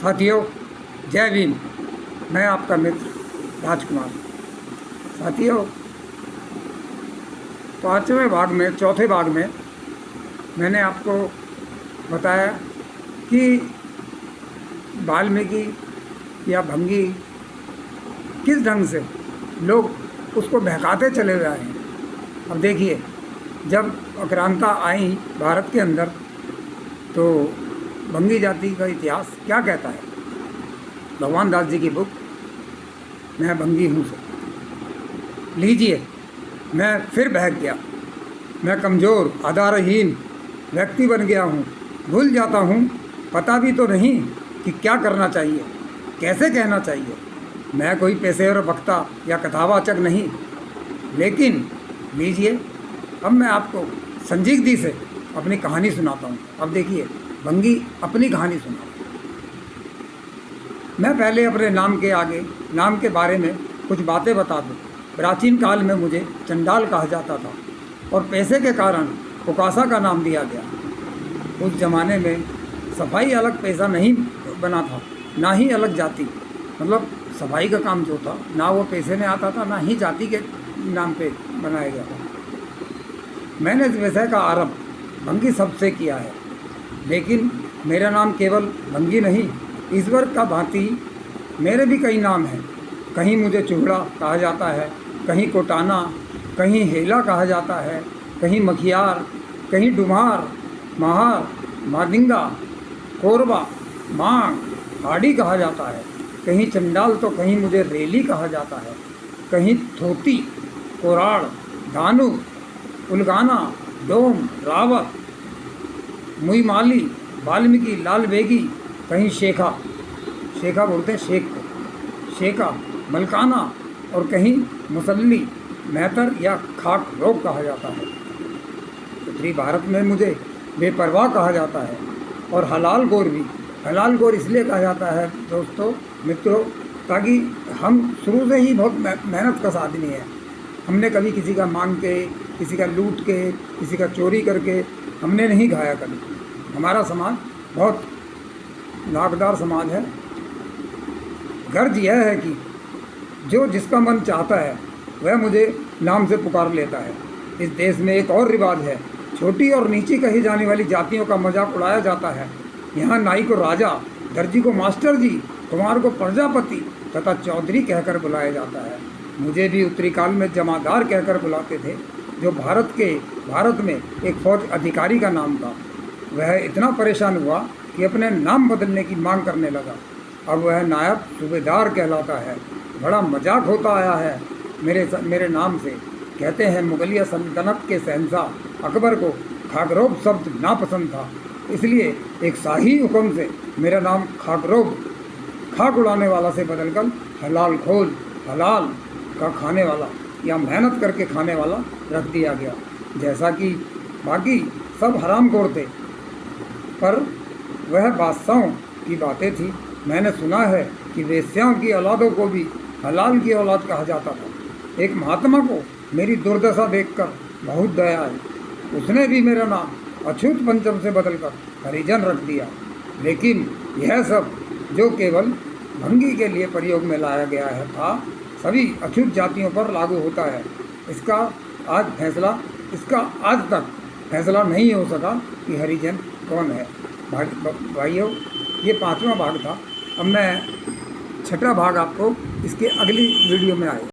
साथियों, जय भीम। मैं आपका मित्र राजकुमार। साथियों, चौथे भाग में मैंने आपको बताया कि वाल्मीकि या भंगी किस ढंग से लोग उसको बहकाते चले गए हैं। अब देखिए, जब आक्रांता आई भारत के अंदर तो भंगी जाति का इतिहास क्या कहता है। भगवान दास जी की बुक मैं भंगी हूँ से लीजिए। मैं फिर बहक गया। मैं कमज़ोर आधारहीन व्यक्ति बन गया हूँ। भूल जाता हूँ, पता भी तो नहीं कि क्या करना चाहिए, कैसे कहना चाहिए। मैं कोई पेशेवर वक्ता या कथावाचक नहीं, लेकिन लीजिए, अब मैं आपको संजीदगी से अपनी कहानी सुनाता हूँ। अब देखिए, भंगी अपनी कहानी सुना। मैं पहले अपने नाम के बारे में कुछ बातें बता दूँ। प्राचीन काल में मुझे चंडाल कहा जाता था और पैसे के कारण उकासा का नाम दिया गया। उस ज़माने में सफाई अलग पैसा नहीं बना था, ना ही अलग जाति। मतलब सफाई का काम जो था, ना वो पैसे में आता था, ना ही जाति के नाम पे बनाया गया था। मैंने इस विषय का आरंभ भंगी शब्द से किया है, लेकिन मेरा नाम केवल भंगी नहीं, ईश्वर का भांति मेरे भी कई नाम हैं। कहीं मुझे चूहड़ा कहा जाता है, कहीं कोटाना, कहीं हेला कहा जाता है, कहीं मखियार, कहीं डुमार, महार, मादिंगा, कोरबा, मांग, हाड़ी कहा जाता है। कहीं चंडाल तो कहीं मुझे रेली कहा जाता है। कहीं थोती, कोराड़, धानु, उलगाना, डोम, रावत, मुईमाली, वाल्मीकि, लाल बेगी, कहीं शेखा बोलते हैं शेख को, शेखा, मलकाना, और कहीं मुसल्ली, मेहतर या खाक रोग कहा जाता है। उत्तरी भारत में मुझे बेपरवाह कहा जाता है और हलाल गोर भी। हलाल गोर इसलिए कहा जाता है दोस्तों, मित्रों, ताकि हम शुरू से ही बहुत मेहनत कश आदमी है। हमने कभी किसी का मांग के, किसी का लूट के, किसी का चोरी करके हमने नहीं खाया कभी। हमारा समाज बहुत लाभदार समाज है। गर्ज यह है कि जो जिसका मन चाहता है वह मुझे नाम से पुकार लेता है। इस देश में एक और रिवाज है, छोटी और नीची कही जाने वाली जातियों का मजाक उड़ाया जाता है। यहाँ नाई को राजा, दर्जी को मास्टर जी, कुमार को प्रजापति तथा चौधरी कहकर बुलाया जाता है। मुझे भी उत्तरी काल में जमादार कहकर बुलाते थे, जो भारत में एक फौज अधिकारी का नाम था। वह इतना परेशान हुआ कि अपने नाम बदलने की मांग करने लगा। अब वह नायब सूबेदार कहलाता है। बड़ा मजाक होता आया है मेरे नाम से। कहते हैं मुगलिया सल्तनत के शहंशाह अकबर को खाकरोब शब्द नापसंद था, इसलिए एक शाही हुक्म से मेरा नाम खाकरोब, खाक उड़ाने वाला से बदलकर हलाल खोल, हलाल का खाने वाला या मेहनत करके खाने वाला रख दिया गया। जैसा कि बाकी सब हरामखोर थे, पर वह बादशाहों की बातें थी। मैंने सुना है कि वेश्याओं की औलादों को भी हलाल की औलाद कहा जाता था। एक महात्मा को मेरी दुर्दशा देखकर बहुत दया आई। उसने भी मेरा नाम अछूत पंचम से बदलकर हरिजन रख दिया। लेकिन यह सब जो केवल भंगी के लिए प्रयोग में लाया गया है था, सभी अछूत जातियों पर लागू होता है। इसका आज तक फैसला नहीं हो सका कि हरिजन कौन है। भाइयों, ये 5वां भाग था। अब मैं 6ठा भाग आपको इसके अगली वीडियो में आएगा।